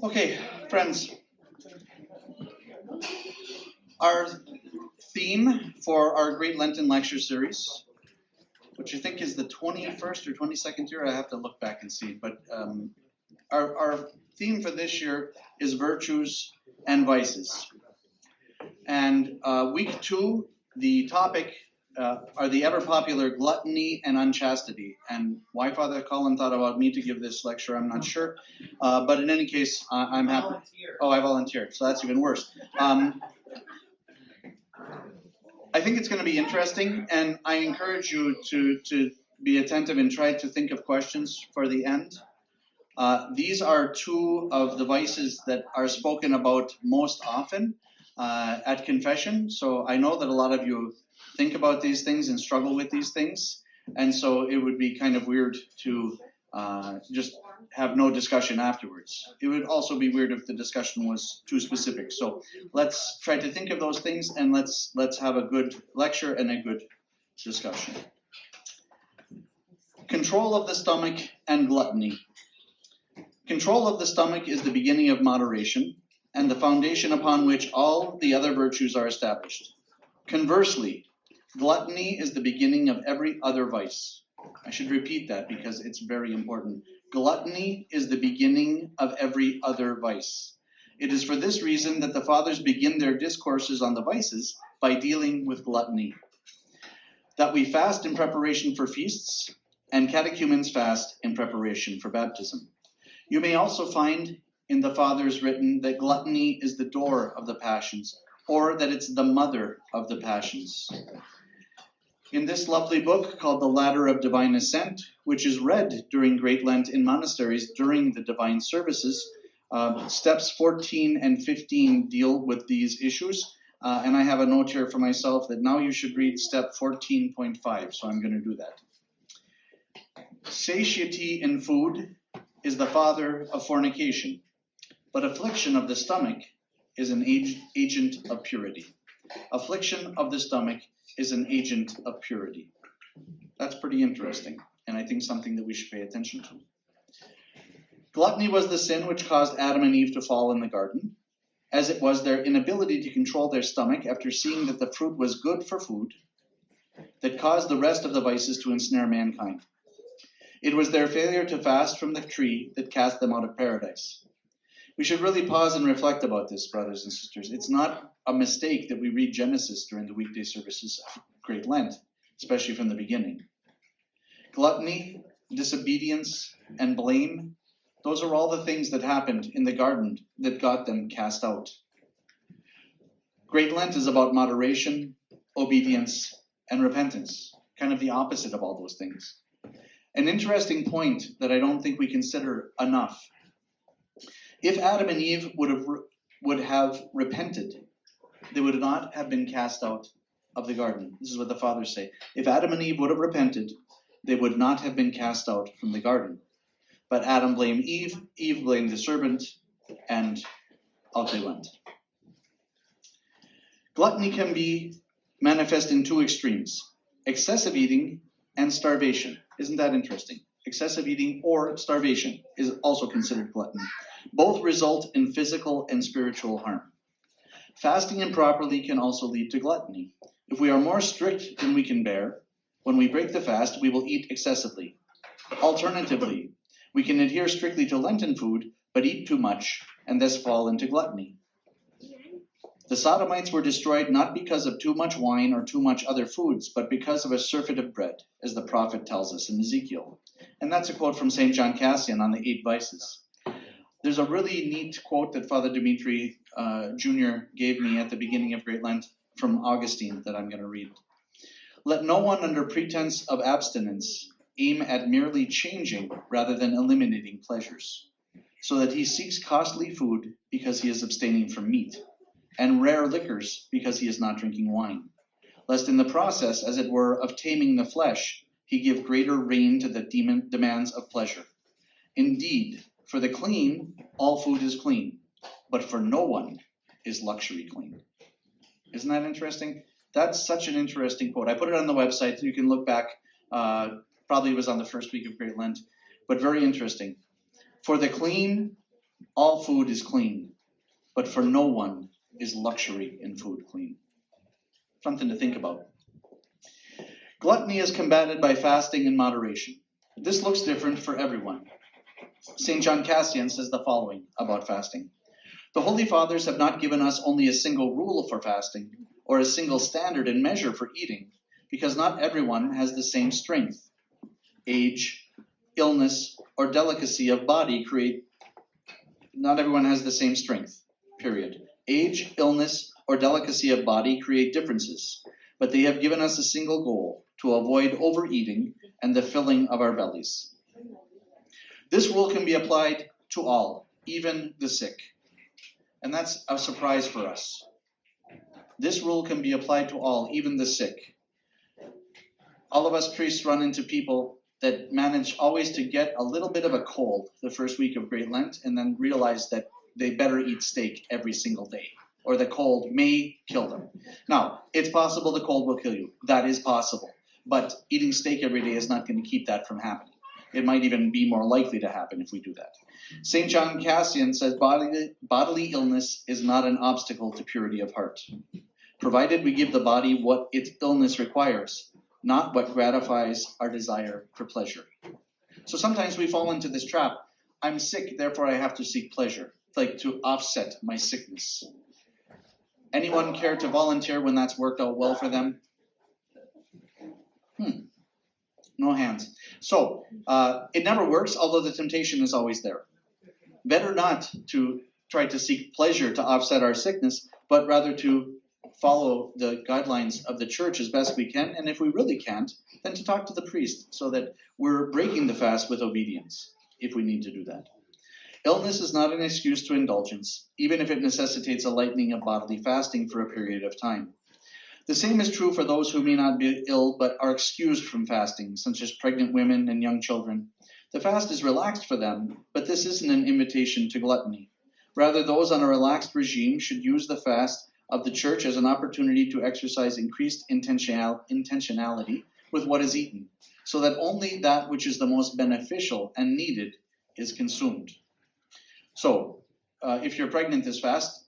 Okay, friends, our theme for our Great Lenten Lecture Series, which I think is the 21st or 22nd year, I have to look back and see, but our theme for this year is virtues and vices. And week 2, the topic are the ever-popular gluttony and unchastity. And why Father Colin thought about me to give this lecture, I'm not sure. But in any case, I'm happy. Volunteer. Oh, I volunteered, so that's even worse. I think it's going to be interesting, and I encourage you to be attentive and try to think of questions for the end. These are two of the vices that are spoken about most often at confession. So I know that a lot of you think about these things and struggle with these things. And so it would be kind of weird to just have no discussion afterwards. It would also be weird if the discussion was too specific. So let's try to think of those things, and let's have a good lecture and a good discussion. Control of the stomach and gluttony. Control of the stomach is the beginning of moderation and the foundation upon which all the other virtues are established. Conversely, gluttony is the beginning of every other vice. I should repeat that because it's very important. Gluttony is the beginning of every other vice. It is for this reason that the fathers begin their discourses on the vices by dealing with gluttony. That we fast in preparation for feasts, and catechumens fast in preparation for baptism. You may also find in the fathers written that gluttony is the door of the passions, or that it's the mother of the passions. In this lovely book called The Ladder of Divine Ascent, which is read during Great Lent in monasteries during the divine services, steps 14 and 15 deal with these issues. And I have a note here for myself that now you should read step 14.5, so I'm going to do that. Satiety in food is the father of fornication, but affliction of the stomach is an agent of purity. Affliction of the stomach is an agent of purity. That's pretty interesting, and I think something that we should pay attention to. Gluttony was the sin which caused Adam and Eve to fall in the garden, as it was their inability to control their stomach after seeing that the fruit was good for food that caused the rest of the vices to ensnare mankind. It was their failure to fast from the tree that cast them out of paradise. We should really pause and reflect about this, brothers and sisters. It's not a mistake that we read Genesis during the weekday services of Great Lent, especially from the beginning. Gluttony, disobedience, and blame, those are all the things that happened in the garden that got them cast out. Great Lent is about moderation, obedience, and repentance, kind of the opposite of all those things. An interesting point that I don't think we consider enough. If Adam and Eve would have repented, they would not have been cast out of the garden. This is what the fathers say. If Adam and Eve would have repented, they would not have been cast out from the garden. But Adam blamed Eve, Eve blamed the serpent, and out they went. Gluttony can be manifest in two extremes: excessive eating and starvation. Isn't that interesting? Excessive eating or starvation is also considered gluttony. Both result in physical and spiritual harm. Fasting improperly can also lead to gluttony. If we are more strict than we can bear, when we break the fast, we will eat excessively. Alternatively, we can adhere strictly to Lenten food, but eat too much, and thus fall into gluttony. The Sodomites were destroyed not because of too much wine or too much other foods, but because of a surfeit of bread, as the prophet tells us in Ezekiel. And that's a quote from St. John Cassian on the 8 vices. There's a really neat quote that Father Dimitri Jr. gave me at the beginning of Great Lent from Augustine that I'm going to read. Let no one under pretense of abstinence aim at merely changing rather than eliminating pleasures, so that he seeks costly food because he is abstaining from meat, and rare liquors because he is not drinking wine, lest in the process, as it were, of taming the flesh, he give greater rein to the demands of pleasure. Indeed, for the clean, all food is clean, but for no one is luxury clean. Isn't that interesting? That's such an interesting quote. I put it on the website, so you can look back. Probably it was on the first week of Great Lent, but very interesting. For the clean, All food is clean, but for no one is luxury in food clean. Something to think about. Gluttony is combated by fasting in moderation. This looks different for everyone. St. John Cassian says the following about fasting. The Holy Fathers have not given us only a single rule for fasting, or a single standard and measure for eating, because not everyone has the same strength. Age, illness, or delicacy of body not everyone has the same strength, period. Age, illness, or delicacy of body create differences, but they have given us a single goal, to avoid overeating and the filling of our bellies. This rule can be applied to all, even the sick. And that's a surprise for us. This rule can be applied to all, even the sick. All of us priests run into people that manage always to get a little bit of a cold the first week of Great Lent and then realize that they better eat steak every single day, or the cold may kill them. Now, it's possible the cold will kill you. That is possible. But eating steak every day is not going to keep that from happening. It might even be more likely to happen if we do that. St. John Cassian says bodily illness is not an obstacle to purity of heart, provided we give the body what its illness requires, not what gratifies our desire for pleasure. So sometimes we fall into this trap. I'm sick, therefore I have to seek pleasure, like to offset my sickness. Anyone care to volunteer when that's worked out well for them? No hands. So it never works, although the temptation is always there. Better not to try to seek pleasure to offset our sickness, but rather to follow the guidelines of the church as best we can, and if we really can't, then to talk to the priest so that we're breaking the fast with obedience, if we need to do that. Illness is not an excuse to indulgence, even if it necessitates a lightening of bodily fasting for a period of time. The same is true for those who may not be ill but are excused from fasting, such as pregnant women and young children. The fast is relaxed for them, but this isn't an invitation to gluttony. Rather, those on a relaxed regime should use the fast of the church as an opportunity to exercise increased intentionality with what is eaten, so that only that which is the most beneficial and needed is consumed. So, if you're pregnant this fast,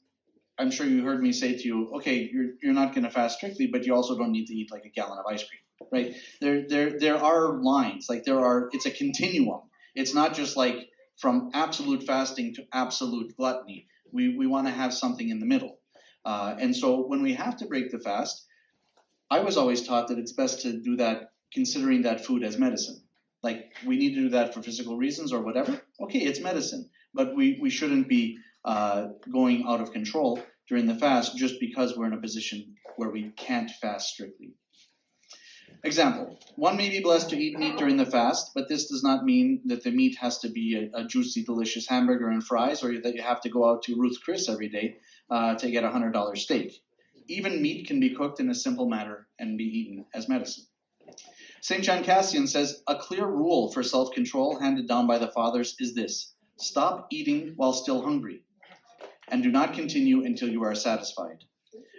I'm sure you heard me say to you, okay, you're not going to fast strictly, but you also don't need to eat like a gallon of ice cream, right? There are lines, it's a continuum. It's not just like from absolute fasting to absolute gluttony. We want to have something in the middle. And so when we have to break the fast, I was always taught that it's best to do that considering that food as medicine. Like we need to do that for physical reasons or whatever. Okay, it's medicine, but we shouldn't be going out of control during the fast just because we're in a position where we can't fast strictly. Example, one may be blessed to eat meat during the fast, but this does not mean that the meat has to be a juicy, delicious hamburger and fries, or that you have to go out to Ruth Chris every day to get a $100 steak. Even meat can be cooked in a simple manner and be eaten as medicine. St. John Cassian says, a clear rule for self-control handed down by the fathers is this: stop eating while still hungry, and do not continue until you are satisfied.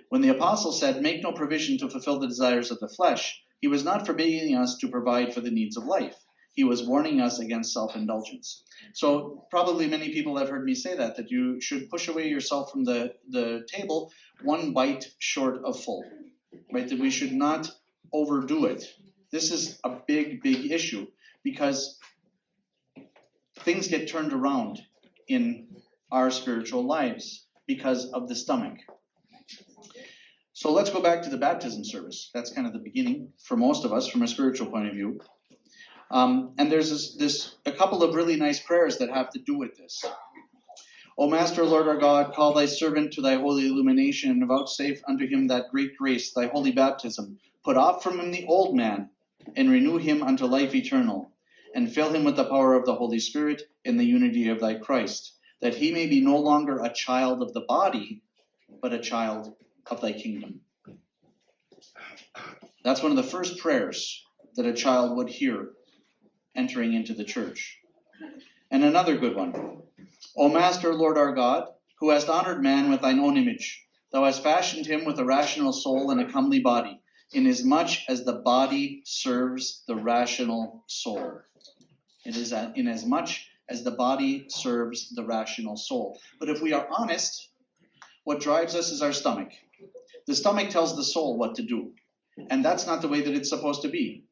When the apostle said, make no provision to fulfill the desires of the flesh, he was not forbidding us to provide for the needs of life. He was warning us against self-indulgence. So probably many people have heard me say that you should push away yourself from the table one bite short of full, right? That we should not overdo it. This is a big, big issue because things get turned around in our spiritual lives because of the stomach. So let's go back to the baptism service. That's kind of the beginning for most of us from a spiritual point of view. And there's a couple of really nice prayers that have to do with this. O Master, Lord our God, call thy servant to thy holy illumination, and vouchsafe unto him that great grace, thy holy baptism. Put off from him the old man, and renew him unto life eternal, and fill him with the power of the Holy Spirit in the unity of thy Christ, that he may be no longer a child of the body, but a child of thy kingdom. That's one of the first prayers that a child would hear entering into the church. And another good one. O Master, Lord our God, who hast honored man with thine own image, thou hast fashioned him with a rational soul and a comely body, inasmuch as the body serves the rational soul. It is inasmuch as the body serves the rational soul. But if we are honest, what drives us is our stomach. The stomach tells the soul what to do. And that's not the way that it's supposed to be.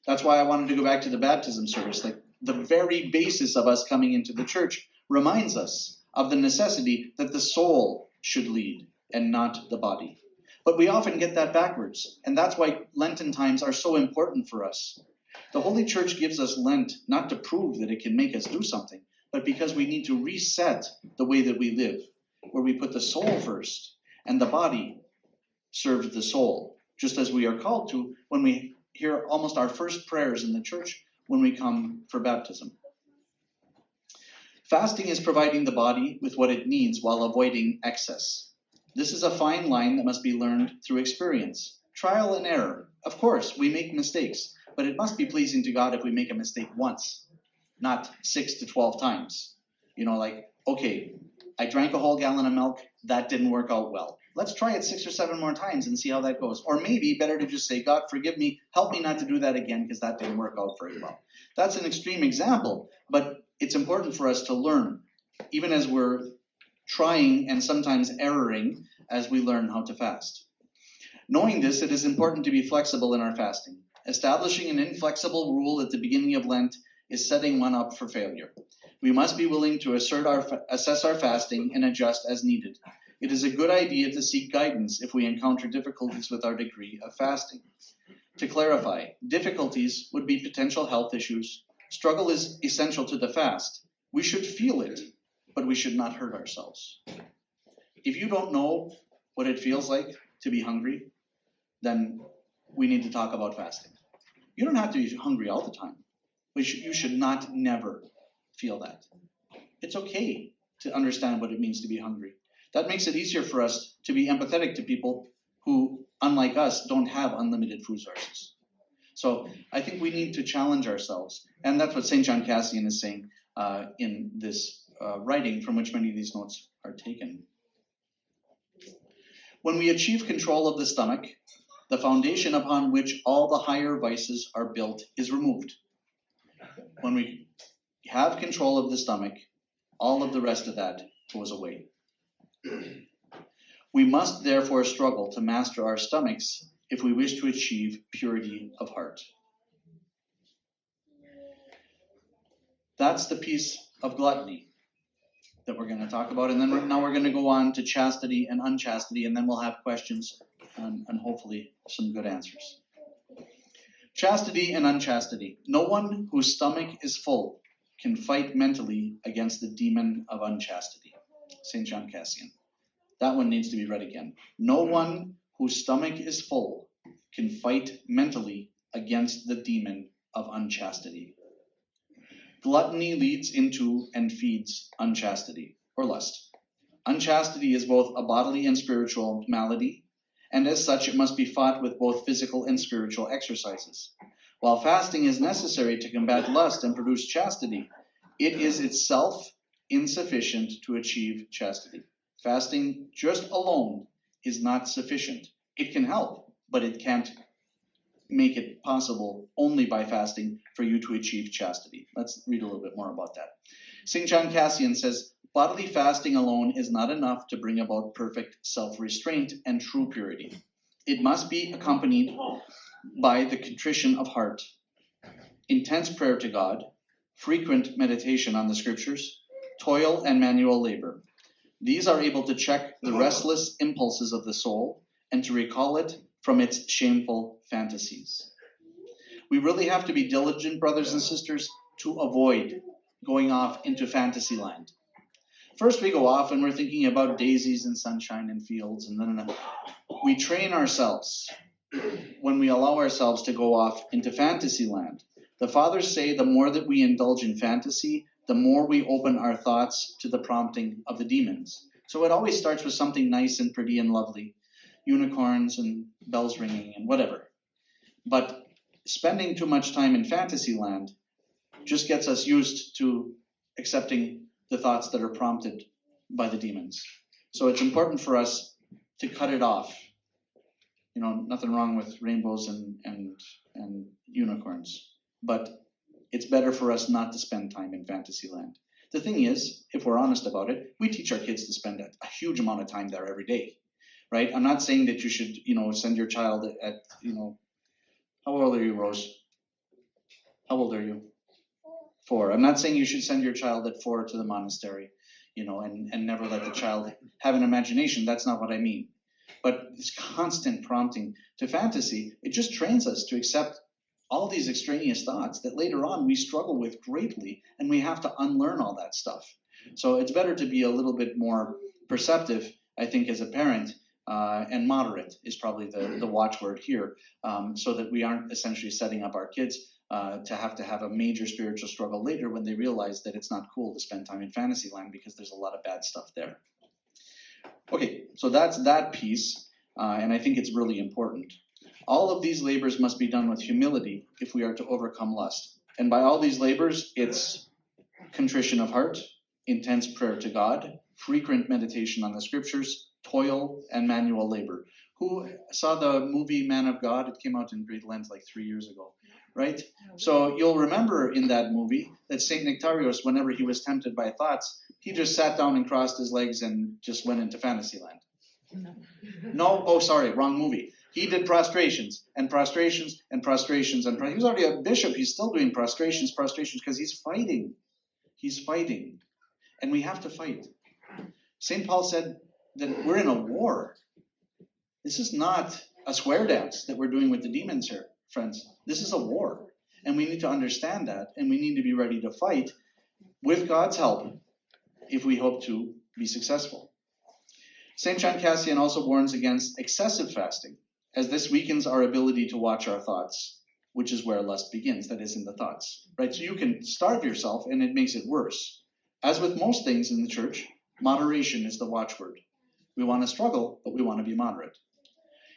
That's why I wanted to go back to the baptism service. Like, the very basis of us coming into the church reminds us of the necessity that the soul should lead and not the body. But we often get that backwards. And that's why Lenten times are so important for us. The Holy Church gives us Lent not to prove that it can make us do something, but because we need to reset the way that we live, where we put the soul first and the body serves the soul, just as we are called to when we hear almost our first prayers in the church when we come for baptism. Fasting is providing the body with what it needs while avoiding excess. This is a fine line that must be learned through experience, trial and error. Of course, we make mistakes, but it must be pleasing to God if we make a mistake once, not 6 to 12 times. Okay, I drank a whole gallon of milk, that didn't work out well. Let's try it 6 or 7 more times and see how that goes. Or maybe better to just say, God, forgive me, help me not to do that again because that didn't work out very well. That's an extreme example, but it's important for us to learn, even as we're trying and sometimes erroring as we learn how to fast. Knowing this, it is important to be flexible in our fasting. Establishing an inflexible rule at the beginning of Lent is setting one up for failure. We must be willing to assess our fasting and adjust as needed. It is a good idea to seek guidance if we encounter difficulties with our degree of fasting. To clarify, difficulties would be potential health issues. Struggle is essential to the fast. We should feel it, but we should not hurt ourselves. If you don't know what it feels like to be hungry, then we need to talk about fasting. You don't have to be hungry all the time, but you should not never feel that. It's okay to understand what it means to be hungry. That makes it easier for us to be empathetic to people who, unlike us, don't have unlimited food sources. So I think we need to challenge ourselves. And that's what St. John Cassian is saying in this writing from which many of these notes are taken. When we achieve control of the stomach, the foundation upon which all the higher vices are built is removed. When we have control of the stomach, all of the rest of that goes away. We must therefore struggle to master our stomachs if we wish to achieve purity of heart. That's the piece of gluttony that we're going to talk about. And then now we're going to go on to chastity and unchastity, and then we'll have questions and hopefully some good answers. Chastity and unchastity. No one whose stomach is full can fight mentally against the demon of unchastity. St. John Cassian. That one needs to be read again. No one whose stomach is full can fight mentally against the demon of unchastity. Gluttony leads into and feeds unchastity, or lust. Unchastity is both a bodily and spiritual malady, and as such it must be fought with both physical and spiritual exercises. While fasting is necessary to combat lust and produce chastity, it is itself insufficient to achieve chastity. Fasting just alone is not sufficient. It can help, but it can't make it possible only by fasting for you to achieve chastity. Let's read a little bit more about that. St. John Cassian says, bodily fasting alone is not enough to bring about perfect self-restraint and true purity. It must be accompanied by the contrition of heart, intense prayer to God, frequent meditation on the scriptures, toil and manual labor. These are able to check the restless impulses of the soul and to recall it from its shameful fantasies. We really have to be diligent, brothers and sisters, to avoid going off into fantasy land. First we go off and we're thinking about daisies and sunshine and fields, and then we train ourselves when we allow ourselves to go off into fantasy land. The fathers say the more that we indulge in fantasy, the more we open our thoughts to the prompting of the demons. So it always starts with something nice and pretty and lovely, unicorns and bells ringing and whatever. But spending too much time in fantasy land just gets us used to accepting the thoughts that are prompted by the demons. So it's important for us to cut it off. You know, nothing wrong with rainbows and unicorns, but it's better for us not to spend time in fantasy land. The thing is, if we're honest about it, we teach our kids to spend a huge amount of time there every day, right? I'm not saying that you should, send your child at how old are you, Rose? How old are you? 4. I'm not saying you should send your child at 4 to the monastery, and never let the child have an imagination. That's not what I mean. But this constant prompting to fantasy, it just trains us to accept all these extraneous thoughts that later on we struggle with greatly, and we have to unlearn all that stuff. So it's better to be a little bit more perceptive, I think, as a parent, and moderate is probably the watchword here, so that we aren't essentially setting up our kids to have a major spiritual struggle later when they realize that it's not cool to spend time in Fantasyland because there's a lot of bad stuff there. Okay, so that's that piece, and I think it's really important. All of these labors must be done with humility if we are to overcome lust. And by all these labors, it's contrition of heart, intense prayer to God, frequent meditation on the scriptures, toil, and manual labor. Who saw the movie Man of God? It came out in Great Lent like 3 years ago, right? So you'll remember in that movie that St. Nectarios, whenever he was tempted by thoughts, he just sat down and crossed his legs and just went into Fantasyland. No, oh, sorry, wrong movie. He did prostrations and prostrations and prostrations. And he was already a bishop. He's still doing prostrations, because he's fighting. He's fighting. And we have to fight. St. Paul said that we're in a war. This is not a square dance that we're doing with the demons here, friends. This is a war. And we need to understand that. And we need to be ready to fight with God's help if we hope to be successful. St. John Cassian also warns against excessive fasting, as this weakens our ability to watch our thoughts, which is where lust begins, that is in the thoughts, right? So you can starve yourself and it makes it worse. As with most things in the church, moderation is the watchword. We want to struggle, but we want to be moderate.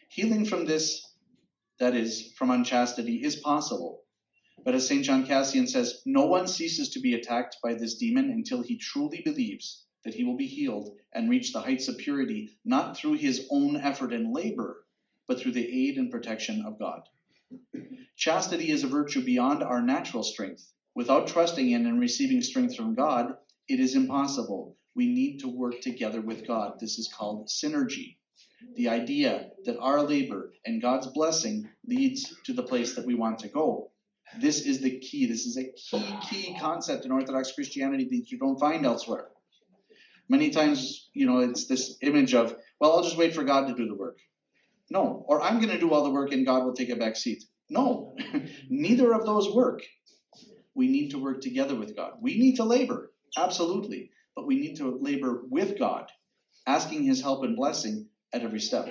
Healing from this, that is, from unchastity, is possible. But as St. John Cassian says, no one ceases to be attacked by this demon until he truly believes that he will be healed and reach the heights of purity, not through his own effort and labor, but through the aid and protection of God. Chastity is a virtue beyond our natural strength. Without trusting in and receiving strength from God, it is impossible. We need to work together with God. This is called synergy. The idea that our labor and God's blessing leads to the place that we want to go. This is the key. This is a key concept in Orthodox Christianity that you don't find elsewhere. Many times, it's this image of, well, I'll just wait for God to do the work. No, or I'm going to do all the work and God will take a back seat. No, neither of those work. We need to work together with God. We need to labor, absolutely, but we need to labor with God, asking his help and blessing at every step.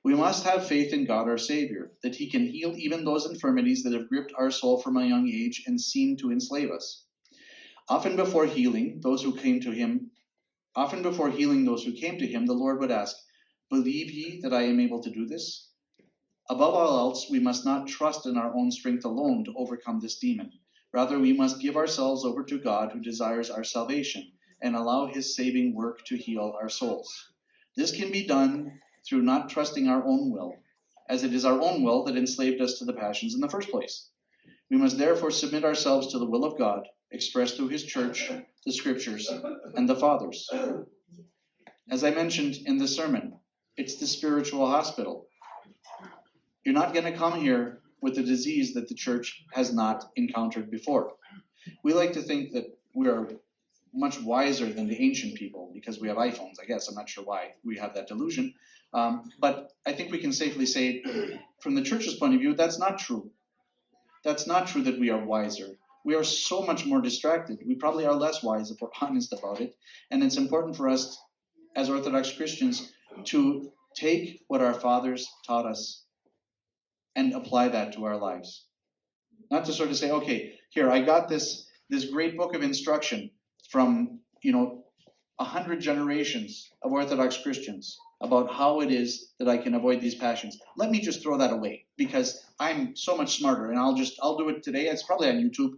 We must have faith in God our Savior, that he can heal even those infirmities that have gripped our soul from a young age and seem to enslave us. Often before healing those who came to him, the Lord would ask, "Believe ye that I am able to do this?" Above all else, we must not trust in our own strength alone to overcome this demon. Rather, we must give ourselves over to God who desires our salvation and allow his saving work to heal our souls. This can be done through not trusting our own will, as it is our own will that enslaved us to the passions in the first place. We must therefore submit ourselves to the will of God, expressed through his church, the scriptures, and the fathers. As I mentioned in the sermon, it's the spiritual hospital. You're not going to come here with a disease that the church has not encountered before. We like to think that we are much wiser than the ancient people because we have iPhones, I guess. I'm not sure why we have that delusion. But I think we can safely say, from the church's point of view, that's not true. That's not true that we are wiser. We are so much more distracted. We probably are less wise if we're honest about it. And it's important for us as Orthodox Christians to take what our fathers taught us and apply that to our lives. Not to sort of say, okay, here, I got this great book of instruction from, 100 generations of Orthodox Christians about how it is that I can avoid these passions. Let me just throw that away because I'm so much smarter and I'll do it today. It's probably on YouTube.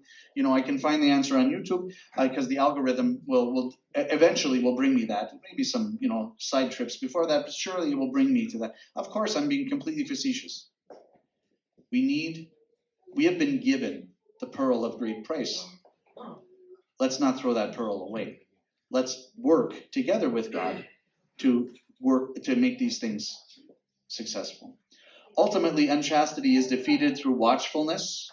I can find the answer on YouTube because the algorithm will eventually bring me that. Maybe some, side trips before that, but surely it will bring me to that. Of course, I'm being completely facetious. We have been given the pearl of great price. let's not throw that pearl away. Let's work together with God to make these things successful. Ultimately, unchastity is defeated through watchfulness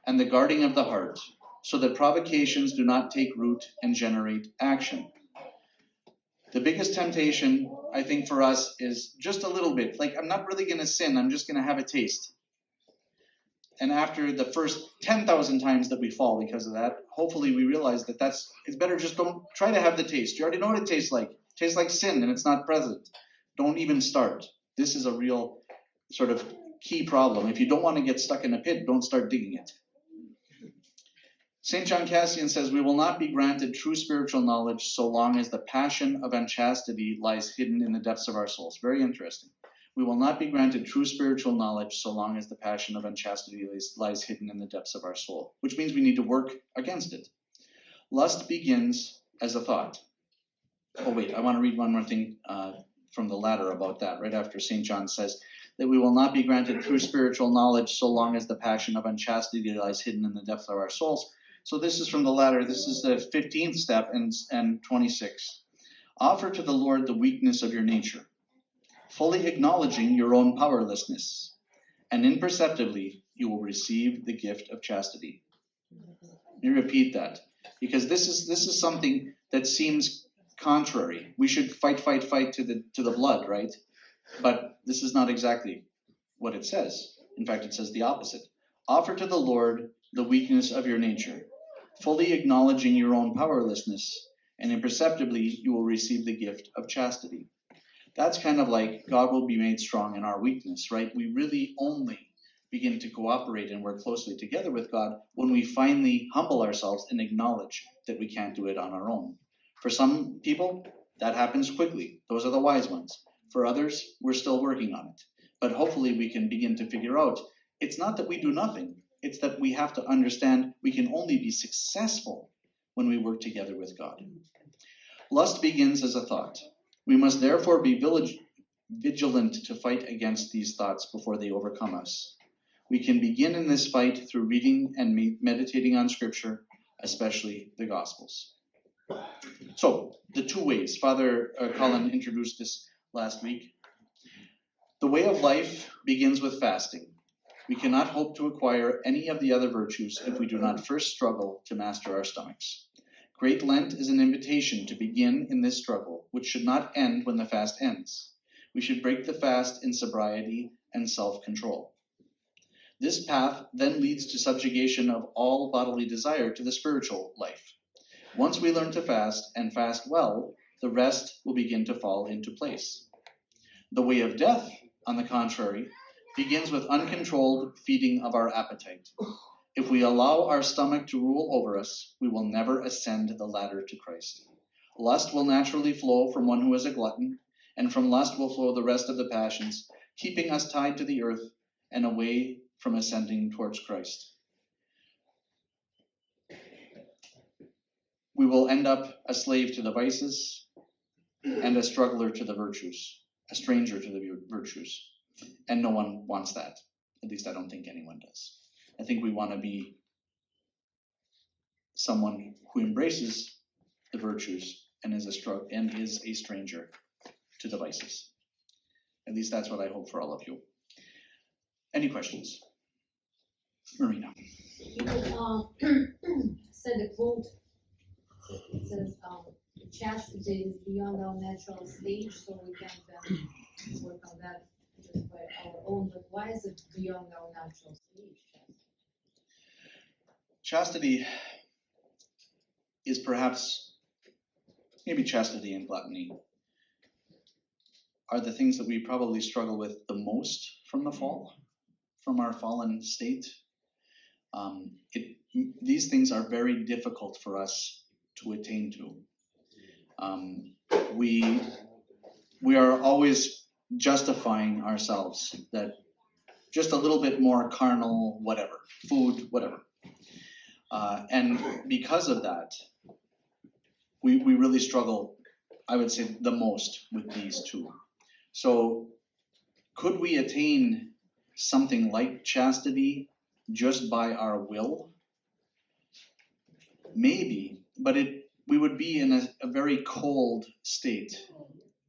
and the guarding of the heart, so that provocations do not take root and generate action. The biggest temptation, I think, for us is just a little bit. Like, I'm not really going to sin, I'm just going to have a taste. And after the first 10,000 times that we fall because of that, hopefully we realize that it's better just don't try to have the taste. You already know what it tastes like. It tastes like sin and it's not present. Don't even start. This is a real sort of key problem. If you don't want to get stuck in a pit, don't start digging it. St. John Cassian says, we will not be granted true spiritual knowledge so long as the passion of unchastity lies hidden in the depths of our souls. Very interesting. We will not be granted true spiritual knowledge so long as the passion of unchastity lies hidden in the depths of our soul, which means we need to work against it. Lust begins as a thought. Oh, wait, I want to read one more thing from the ladder about that, right after St. John says that we will not be granted true spiritual knowledge so long as the passion of unchastity lies hidden in the depths of our souls. So this is from the ladder. This is the 15th step and 26. Offer to the Lord the weakness of your nature, fully acknowledging your own powerlessness, and imperceptibly you will receive the gift of chastity. Let me repeat that, because this is something that seems contrary. We should fight to the blood, right? But this is not exactly what it says. In fact, it says the opposite. Offer to the Lord the weakness of your nature, fully acknowledging your own powerlessness, and imperceptibly you will receive the gift of chastity. That's kind of like God will be made strong in our weakness, right? We really only begin to cooperate and work closely together with God when we finally humble ourselves and acknowledge that we can't do it on our own. For some people, that happens quickly. Those are the wise ones. For others, we're still working on it. But hopefully we can begin to figure out, it's not that we do nothing. It's that we have to understand we can only be successful when we work together with God. Lust begins as a thought. We must therefore be vigilant to fight against these thoughts before they overcome us. We can begin in this fight through reading and meditating on Scripture, especially the Gospels. So, the two ways. Father Colin introduced this last week. The way of life begins with fasting. We cannot hope to acquire any of the other virtues if we do not first struggle to master our stomachs. Great Lent is an invitation to begin in this struggle, which should not end when the fast ends. We should break the fast in sobriety and self-control. This path then leads to subjugation of all bodily desire to the spiritual life. Once we learn to fast, and fast well, the rest will begin to fall into place. The way of death, on the contrary, begins with uncontrolled feeding of our appetite. If we allow our stomach to rule over us, we will never ascend the ladder to Christ. Lust will naturally flow from one who is a glutton, and from lust will flow the rest of the passions, keeping us tied to the earth and away from ascending towards Christ. We will end up a slave to the vices and a struggler to the virtues, a stranger to the virtues. And no one wants that. At least I don't think anyone does. I think we want to be someone who embraces the virtues and is a stranger to the vices. At least that's what I hope for all of you. Any questions? Marina. You said a quote. It says, chastity is beyond our natural stage, so we can't work on that just by our own. But why is it beyond our natural stage? Chastity is perhaps, maybe chastity and gluttony are the things that we probably struggle with the most from the fall, from our fallen state. These things are very difficult for us to attain to. We are always justifying ourselves that just a little bit more carnal, whatever, food, whatever. And because of that, we really struggle, I would say, the most with these two. So could we attain something like chastity just by our will? Maybe, but we would be in a very cold state,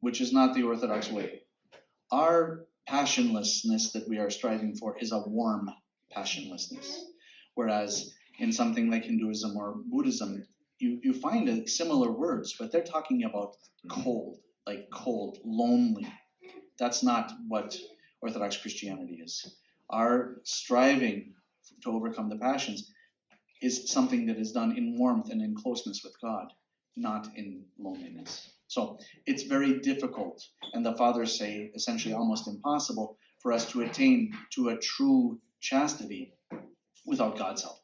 which is not the Orthodox way. Our passionlessness that we are striving for is a warm passionlessness. Whereas in something like Hinduism or Buddhism, you find similar words, but they're talking about cold, like cold, lonely. That's not what Orthodox Christianity is. Our striving to overcome the passions is something that is done in warmth and in closeness with God, not in loneliness. So it's very difficult, and the fathers say essentially almost impossible for us to attain to a true chastity without God's help.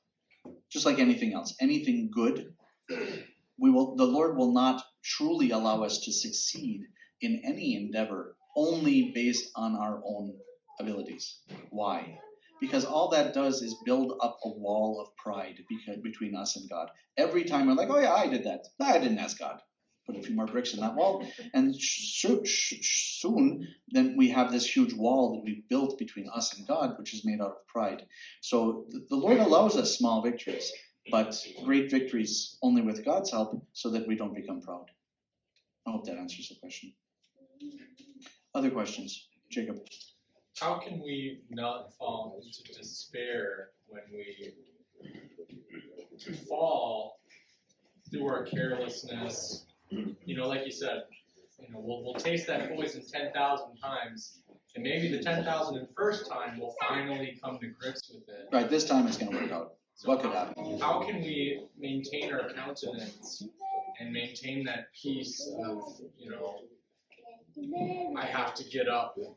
Just like anything else, anything good, the Lord will not truly allow us to succeed in any endeavor only based on our own abilities. Why? Because all that does is build up a wall of pride between us and God. Every time we're like, oh yeah, I did that. I didn't ask God. Put a few more bricks in that wall. And soon, then we have this huge wall that we've built between us and God, which is made out of pride. So the Lord allows us small victories, but great victories only with God's help so that we don't become proud. I hope that answers the question. Other questions? Jacob. How can we not fall into despair when we fall through our carelessness? You know, like you said, you know, we'll taste that poison 10,000 times, and maybe the 10,001st time we'll finally come to grips with it. Right, this time it's going to work out. So what could happen? How can we maintain our countenance and maintain that peace of, you know, I have to get up and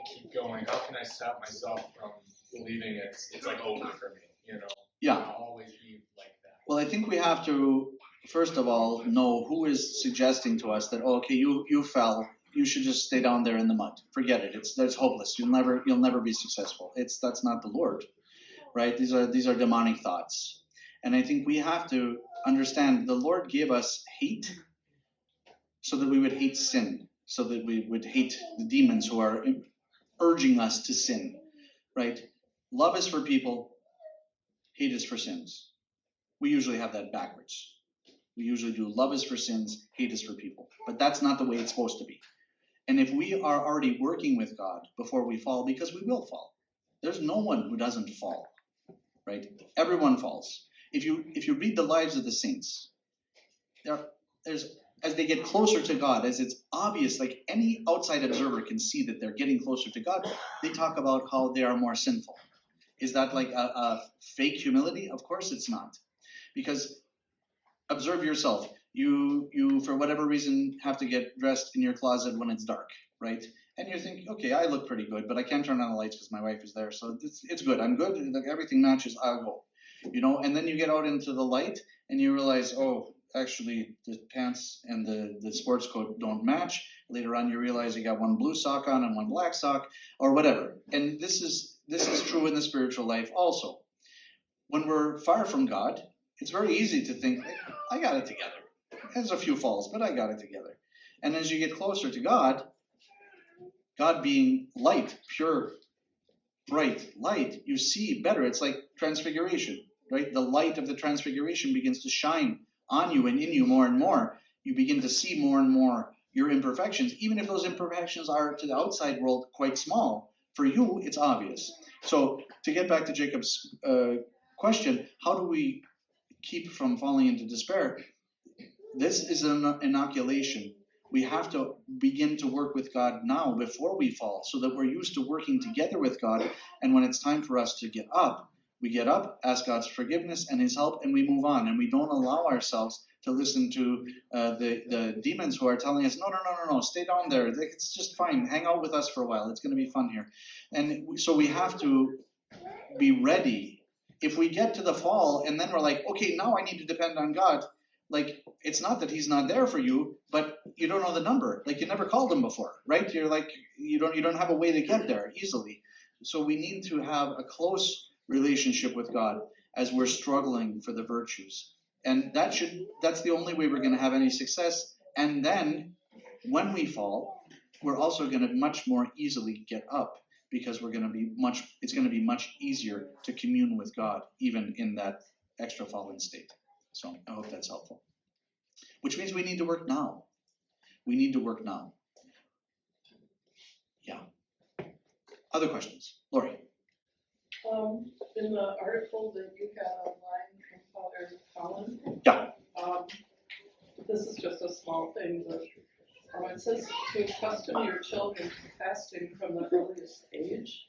keep going? How can I stop myself from believing it's like over for me, you know? Yeah. I'll always be like that. Well, I think we have to, first of all, know who is suggesting to us that, oh, okay, you fell. You should just stay down there in the mud. Forget it. That's hopeless. You'll never be successful. That's not the Lord, right? These are demonic thoughts. And I think we have to understand the Lord gave us hate so that we would hate sin, so that we would hate the demons who are urging us to sin, right? Love is for people, hate is for sins. We usually have that backwards. We usually do love is for sins, hate is for people. But that's not the way it's supposed to be. And if we are already working with God before we fall, because we will fall. There's no one who doesn't fall, right? Everyone falls. If you read the lives of the saints, there's as they get closer to God, as it's obvious, like any outside observer can see that they're getting closer to God, they talk about how they are more sinful. Is that like a fake humility? Of course it's not. Because observe yourself. You for whatever reason have to get dressed in your closet when it's dark, right? And you're thinking, okay, I look pretty good, but I can't turn on the lights because my wife is there, so it's good. I'm good. Like everything matches. I'll go, you know. And then you get out into the light and you realize, oh, actually the pants and the sports coat don't match. Later on, you realize you got one blue sock on and one black sock, or whatever. And this is true in the spiritual life also. When we're far from God, it's very easy to think, I got it together. There's a few falls, but I got it together. And as you get closer to God, God being light, pure, bright light, you see better. It's like transfiguration, right? The light of the transfiguration begins to shine on you and in you more and more. You begin to see more and more your imperfections, even if those imperfections are to the outside world quite small. For you, it's obvious. So to get back to Jacob's question, how do we keep from falling into despair? This is an inoculation. We have to begin to work with God now before we fall, so that we're used to working together with God. And when it's time for us to get up, we get up, ask God's forgiveness and his help, and we move on. And we don't allow ourselves to listen to the demons who are telling us, no, stay down there. It's just fine. Hang out with us for a while. It's going to be fun here. And so we have to be ready. If we get to the fall and then we're like, okay, now I need to depend on God. Like, it's not that he's not there for you, but you don't know the number. Like, you never called him before, right? You're like, you don't have a way to get there easily. So we need to have a close relationship with God as we're struggling for the virtues. And that's the only way we're going to have any success. And then when we fall, we're also going to much more easily get up, because it's going to be much easier to commune with God, even in that extra fallen state. So I hope that's helpful. Which means we need to work now. We need to work now. Yeah. Other questions? Lori. In the article that you had online from Father Colin. Yeah. This is just a small thing, but it says to accustom your children to fasting from the earliest age.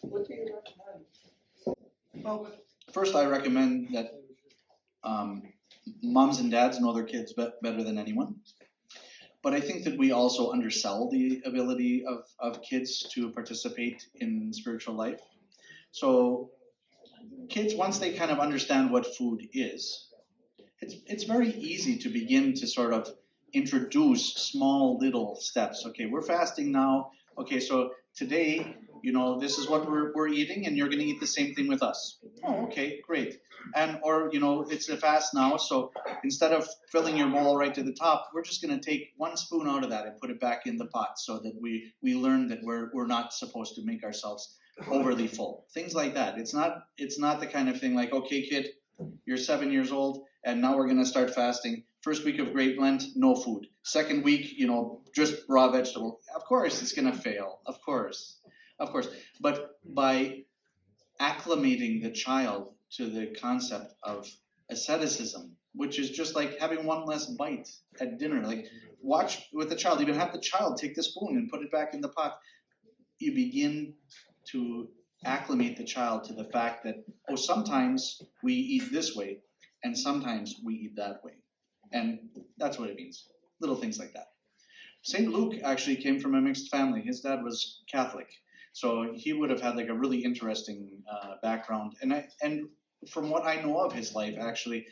What do you recommend? Well, first I recommend that moms and dads know their kids better than anyone. But I think that we also undersell the ability of kids to participate in spiritual life. So kids, once they kind of understand what food is, it's very easy to begin to sort of introduce small little steps. Okay, we're fasting now. Okay, so today, this is what we're eating, and you're going to eat the same thing with us. Oh, okay, great. And or it's a fast now, so instead of filling your bowl right to the top, we're just going to take 1 spoon out of that and put it back in the pot, so that we learn that we're not supposed to make ourselves overly full. Things like that. It's not the kind of thing like, okay, kid, you're 7 years old, and now we're going to start fasting. First week of Great Lent, no food. Second week, just raw vegetable. Of course, it's going to fail. Of course. But by acclimating the child to the concept of asceticism, which is just like having one less bite at dinner, like watch with the child, even have the child take the spoon and put it back in the pot. You begin to acclimate the child to the fact that, sometimes we eat this way and sometimes we eat that way. And that's what it means. Little things like that. St. Luke actually came from a mixed family. His dad was Catholic. So he would have had like a really interesting background. And from what I know of his life, actually,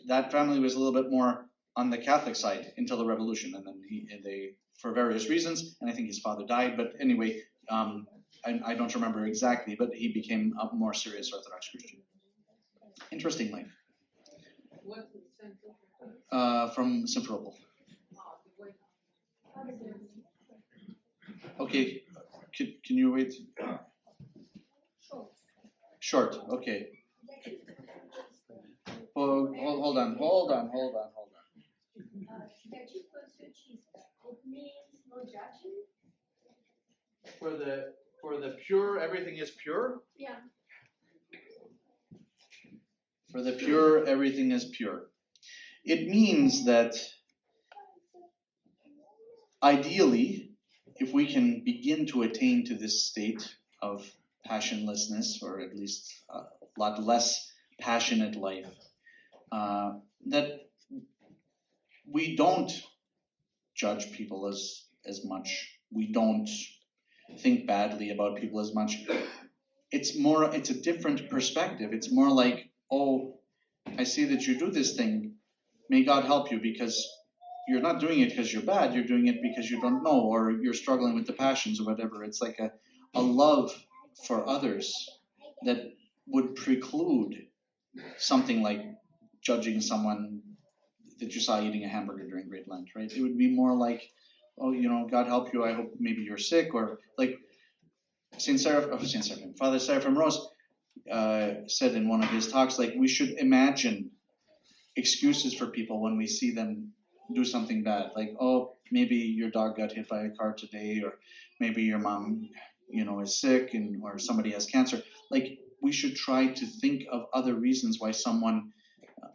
that family was a little bit more on the Catholic side until the Revolution. And then they, for various reasons, and I think his father died. But anyway, I don't remember exactly, but he became a more serious Orthodox Christian. Interesting life. What is From Simferopol. Okay, can you wait? Short, okay. Well, hold on. For the pure, everything is pure? Yeah. For the pure, everything is pure. It means that ideally, if we can begin to attain to this state of passionlessness, or at least a lot less passionate life, that we don't judge people as much. We don't think badly about people as much. It's a different perspective. It's more like, oh, I see that you do this thing. May God help you, because you're not doing it because you're bad. You're doing it because you don't know, or you're struggling with the passions or whatever. It's like a love for others that would preclude something like judging someone that you saw eating a hamburger during Great Lent, right? It would be more like, oh, God help you. I hope maybe you're sick, or like Father Seraphim Rose said in one of his talks, like we should imagine excuses for people when we see them do something bad, like, oh, maybe your dog got hit by a car today, or maybe your mom, is sick, or somebody has cancer. Like, we should try to think of other reasons why someone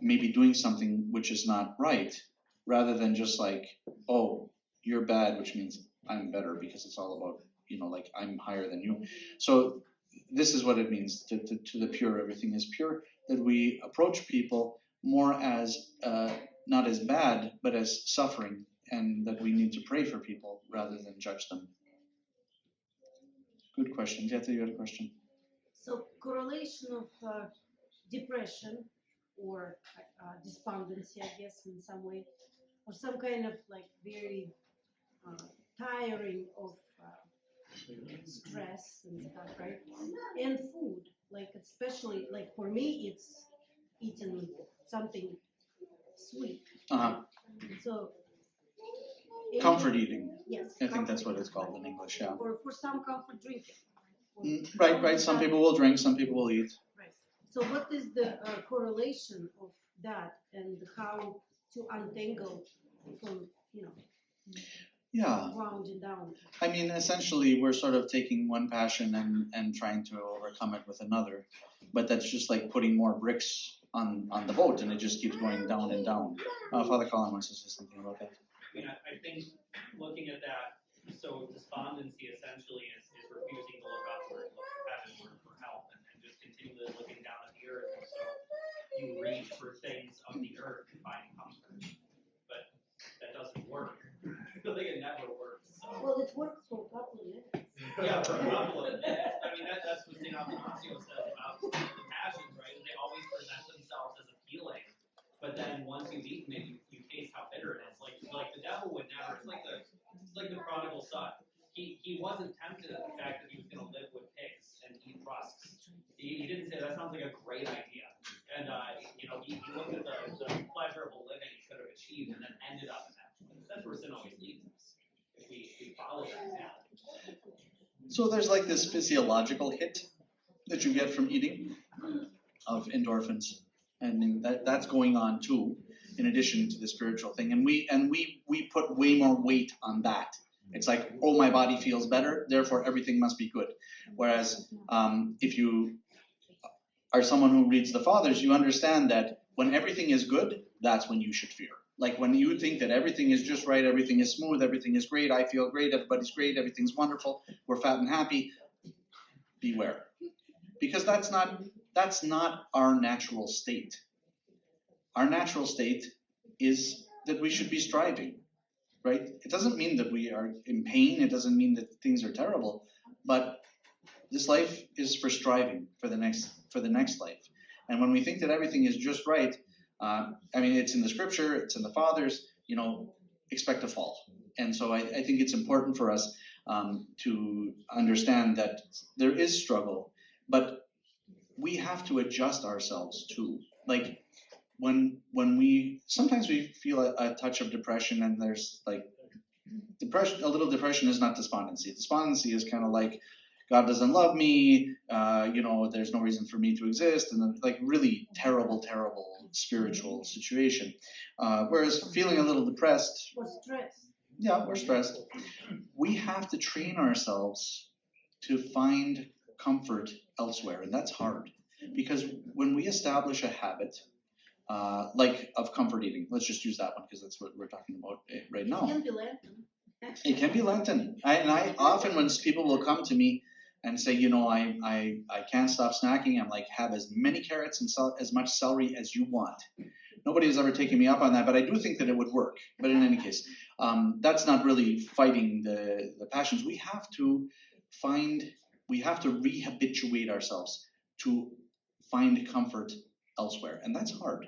may be doing something which is not right, rather than just like, oh, you're bad, which means I'm better, because it's all about, like I'm higher than you. So this is what it means to the pure, everything is pure, that we approach people more as not as bad, but as suffering, and that we need to pray for people rather than judge them. Good question. Jeta, you had a question? So correlation of depression or despondency, I guess, in some way, or some kind of like very tiring of stress and stuff, right? And food, like especially like for me, it's eating something sweet. Uh-huh. So Comfort eating. Yes. I think that's what it's called in English, yeah. Or for some comfort drinking. Right. Some people will drink, some people will eat. Right. So what is the correlation of that and how to untangle from, Yeah. wound down? I mean, essentially, we're sort of taking one passion and trying to overcome it with another, but that's just like putting more bricks on the boat, and it just keeps going down and down. Father Colin wants to say something about that. I think looking at that, so despondency essentially is refusing to look upward, look heavenward for help, and just continually looking down at the earth. And so you reach for things of the earth to find comfort, but that doesn't work. Like it never works. So. Well, it works for a couple of minutes. Yeah, for a couple of minutes. I mean, that's what St. Athanasio says about the passions, right? They always present themselves as appealing, but then once you've eaten it, you taste how bitter it is. Like the devil would never. It's like the prodigal son. He wasn't tempted at the fact that he was going to live with pigs and eat rusks. He didn't say that sounds like a great idea. And he looked at the pleasurable living he could have achieved, and then ended up in that place. That's where sin always leads us. If we follow that path. So there's like this physiological hit that you get from eating of endorphins, and that's going on too, in addition to the spiritual thing. And we put way more weight on that. It's like, oh, my body feels better, therefore everything must be good. Whereas if you are someone who reads the Fathers, you understand that when everything is good, that's when you should fear. Like when you think that everything is just right, everything is smooth, everything is great, I feel great, everybody's great, everything's wonderful, we're fat and happy, beware. Because that's not our natural state. Our natural state is that we should be striving, right? It doesn't mean that we are in pain, it doesn't mean that things are terrible, but this life is for striving for the next life. And when we think that everything is just right, it's in the scripture, it's in the Fathers, expect to fall. And so I think it's important for us to understand that there is struggle, but we have to adjust ourselves too. Like when sometimes we feel a touch of depression, and there's like depression. A little depression is not despondency. Despondency is kind of like, God doesn't love me, there's no reason for me to exist, and like really terrible spiritual situation. Whereas feeling a little depressed, Or stress. yeah, we're stressed. We have to train ourselves to find comfort elsewhere, and that's hard. Because when we establish a habit, like of comfort eating, let's just use that one because that's what we're talking about right now. It can be Lenten. It can be Lenten. I often, when people will come to me and say, I can't stop snacking, I'm like, have as many carrots and as much celery as you want. Nobody has ever taken me up on that, but I do think that it would work. But in any case, that's not really fighting the passions. We have to rehabituate ourselves to find comfort elsewhere, and that's hard.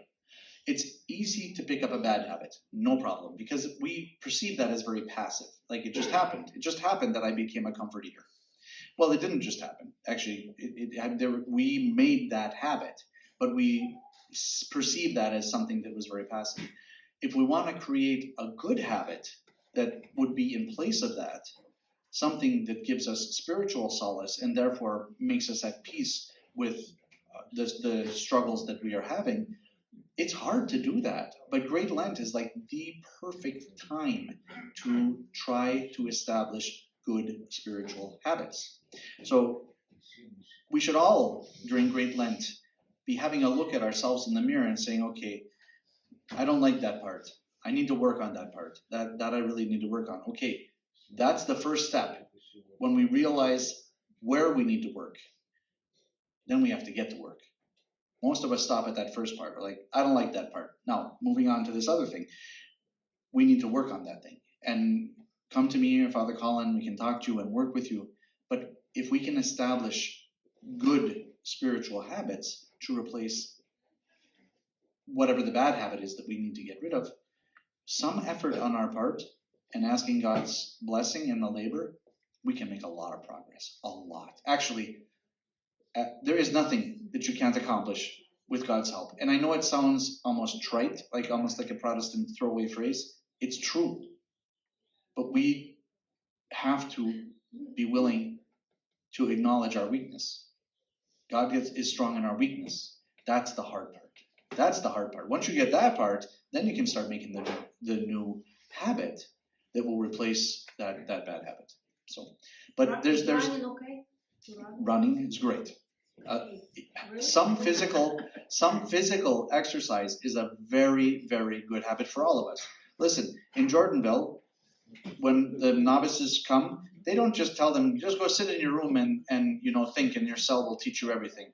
It's easy to pick up a bad habit, no problem, because we perceive that as very passive. Like it just happened. It just happened that I became a comfort eater. Well, it didn't just happen. Actually, we made that habit, but we perceive that as something that was very passive. If we want to create a good habit that would be in place of that, something that gives us spiritual solace and therefore makes us at peace with the struggles that we are having, it's hard to do that. But Great Lent is like the perfect time to try to establish good spiritual habits. So we should all, during Great Lent, be having a look at ourselves in the mirror and saying, okay, I don't like that part. I need to work on that part. That I really need to work on. Okay, that's the first step. When we realize where we need to work, then we have to get to work. Most of us stop at that first part. We're like, I don't like that part. Now, moving on to this other thing. We need to work on that thing. And come to me or Father Colin, we can talk to you and work with you. But if we can establish good spiritual habits to replace whatever the bad habit is that we need to get rid of, some effort on our part and asking God's blessing in the labor, we can make a lot of progress. A lot. Actually, there is nothing that you can't accomplish with God's help. And I know it sounds almost trite, almost like a Protestant throwaway phrase. It's true. But we have to be willing to acknowledge our weakness God is strong in our weakness. That's the hard part. That's the hard part. Once you get that part, then you can start making the new habit that will replace that bad habit. So, but there's running okay? To run? running is great. Really? Some physical exercise is a very, very good habit for all of us. Listen, in Jordanville, when the novices come, they don't just tell them, just go sit in your room and think, and your cell will teach you everything.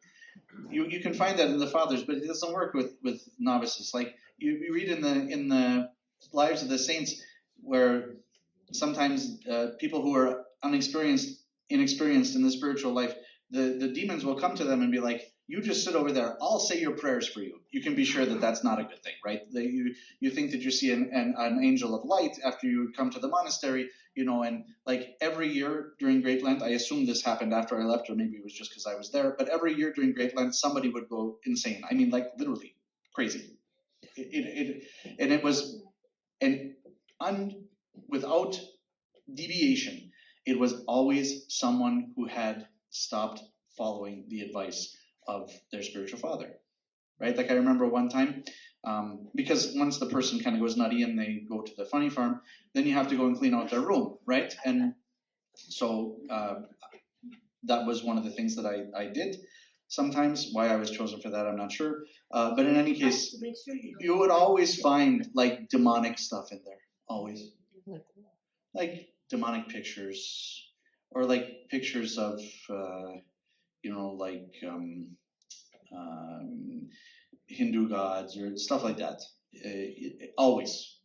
You can find that in the fathers, but it doesn't work with novices. Like you read in the lives of the saints, where sometimes people who are inexperienced in the spiritual life, the demons will come to them and be like, you just sit over there, I'll say your prayers for you. You can be sure that that's not a good thing, right? You think that you see an angel of light after you come to the monastery, and like every year during Great Lent, I assume this happened after I left, or maybe it was just because I was there, but every year during Great Lent, somebody would go insane. I mean, like literally crazy. It was, without deviation, it was always someone who had stopped following the advice of their spiritual father, right? Like I remember one time, because once the person kind of goes nutty and they go to the funny farm, then you have to go and clean out their room, right? And so that was one of the things that I did. Sometimes why I was chosen for that, I'm not sure. But in any case, To make sure you would always find like demonic stuff in there, always. Like demonic pictures, or like pictures of, Hindu gods or stuff like that. Always,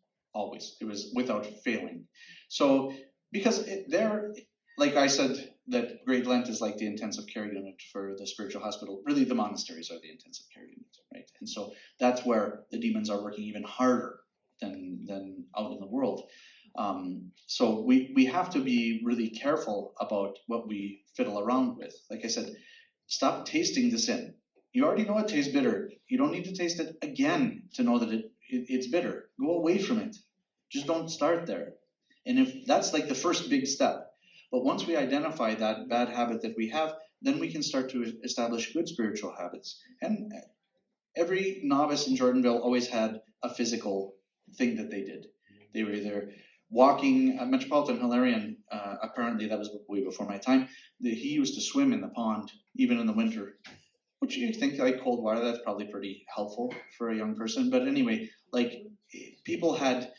it was without failing. So because like I said, that Great Lent is like the intensive care unit for the spiritual hospital. Really, the monasteries are the intensive care unit, right? And so that's where the demons are working even harder than out in the world. So we have to be really careful about what we fiddle around with. Like I said, stop tasting the sin. You already know it tastes bitter. You don't need to taste it again to know that it's bitter. Go away from it. Just don't start there. And if that's like the first big step. But once we identify that bad habit that we have, then we can start to establish good spiritual habits. And every novice in Jordanville always had a physical thing that they did. They were either walking. A Metropolitan Hilarion, apparently that was way before my time, he used to swim in the pond, even in the winter. Which you think, like cold water, that's probably pretty helpful for a young person. But anyway, like people had,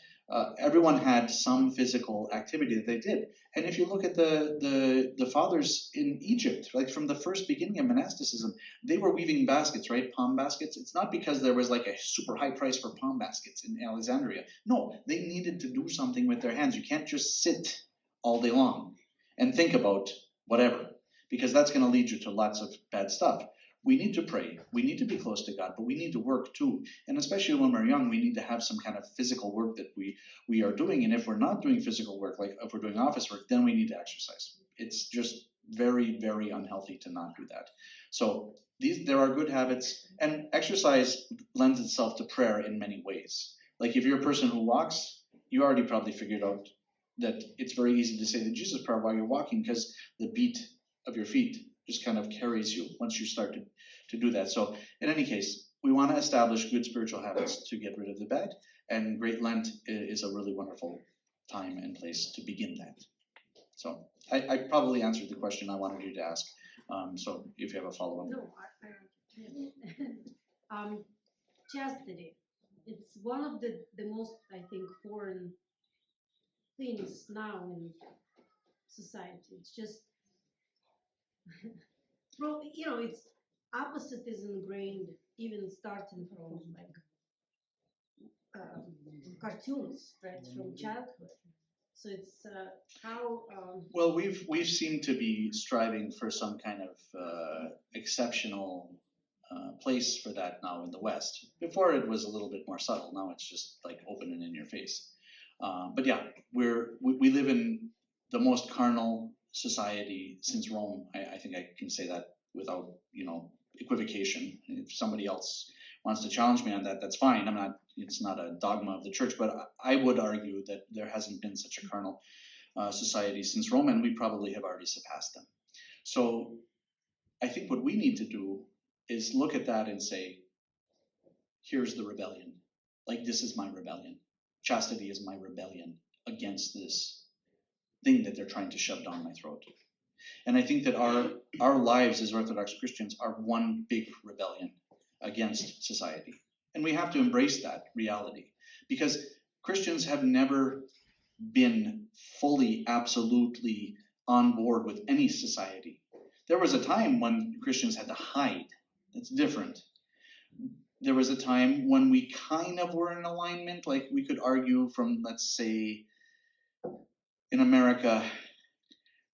everyone had some physical activity that they did. And if you look at the fathers in Egypt, like from the first beginning of monasticism, they were weaving baskets, right? Palm baskets. It's not because there was like a super high price for palm baskets in Alexandria. No, they needed to do something with their hands. You can't just sit all day long and think about whatever, because that's going to lead you to lots of bad stuff. We need to pray. We need to be close to God, but we need to work too. And especially when we're young, we need to have some kind of physical work that we are doing. And if we're not doing physical work, like if we're doing office work, then we need to exercise. It's just very, very unhealthy to not do that. So there are good habits, and exercise lends itself to prayer in many ways. Like if you're a person who walks, you already probably figured out that it's very easy to say the Jesus prayer while you're walking, because the beat of your feet just kind of carries you once you start to do that. So in any case, we want to establish good spiritual habits to get rid of the bad, and Great Lent is a really wonderful time and place to begin that. So I probably answered the question I wanted you to ask. So if you have a follow-up. No, chastity. It's one of the most, I think, foreign things now in society. It's just, it's opposite is ingrained, even starting from like cartoons, right, from childhood. So it's how. Well, we've seemed to be striving for some kind of exceptional place for that now in the West. Before it was a little bit more subtle. Now it's just like open and in your face. But yeah, we live in the most carnal society since Rome. I think I can say that without equivocation. If somebody else wants to challenge me on that, that's fine. It's not a dogma of the church, but I would argue that there hasn't been such a carnal society since Rome, and we probably have already surpassed them. So I think what we need to do is look at that and say, here's the rebellion. Like, this is my rebellion. Chastity is my rebellion against this thing that they're trying to shove down my throat. And I think that our lives as Orthodox Christians are one big rebellion against society. And we have to embrace that reality, because Christians have never been fully, absolutely on board with any society. There was a time when Christians had to hide. It's different. There was a time when we kind of were in alignment, like we could argue from, let's say, in America,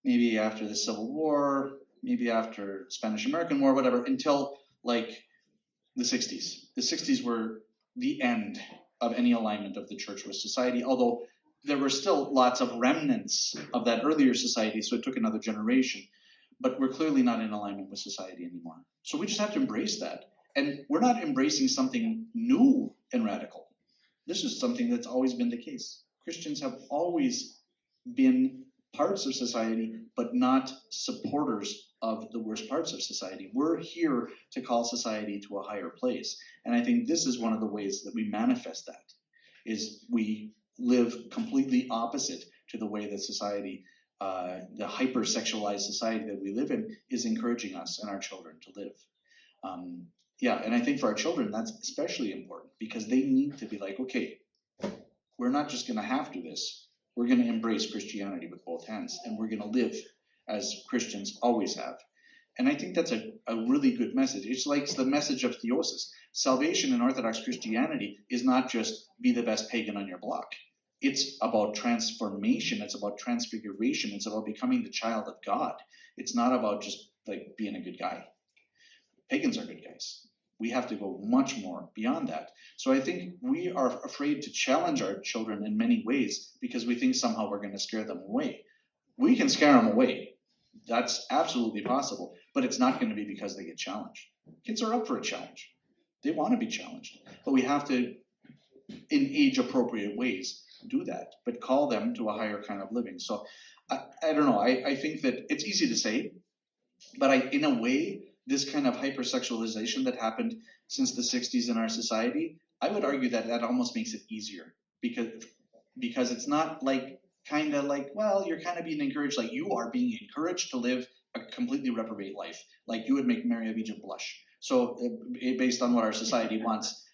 maybe after the Civil War, maybe after Spanish-American War, whatever, until like the 60s. The 60s were the end of any alignment of the church with society, although there were still lots of remnants of that earlier society, so it took another generation. But we're clearly not in alignment with society anymore. So we just have to embrace that. And we're not embracing something new and radical. This is something that's always been the case. Christians have always been parts of society, but not supporters of the worst parts of society. We're here to call society to a higher place. And I think this is one of the ways that we manifest that, is we live completely opposite to the way that society, the hyper-sexualized society that we live in, is encouraging us and our children to live. And I think for our children, that's especially important, because they need to be like, okay, we're not just going to have to this. We're going to embrace Christianity with both hands, and we're going to live as Christians always have. And I think that's a really good message. It's like the message of theosis. Salvation in Orthodox Christianity is not just be the best pagan on your block. It's about transformation. It's about transfiguration. It's about becoming the child of God. It's not about just like being a good guy. Pagans are good guys. We have to go much more beyond that. So I think we are afraid to challenge our children in many ways because we think somehow we're going to scare them away. We can scare them away. That's absolutely possible, but it's not going to be because they get challenged. Kids are up for a challenge. They want to be challenged, but we have to, in age-appropriate ways, do that, but call them to a higher kind of living. So I don't know. I think that it's easy to say, but in a way, this kind of hypersexualization that happened since the 60s in our society, I would argue that that almost makes it easier because it's not like kind of like, well, you're kind of being encouraged, like you are being encouraged to live a completely reprobate life, like you would make Mary of Egypt blush. So based on what our society wants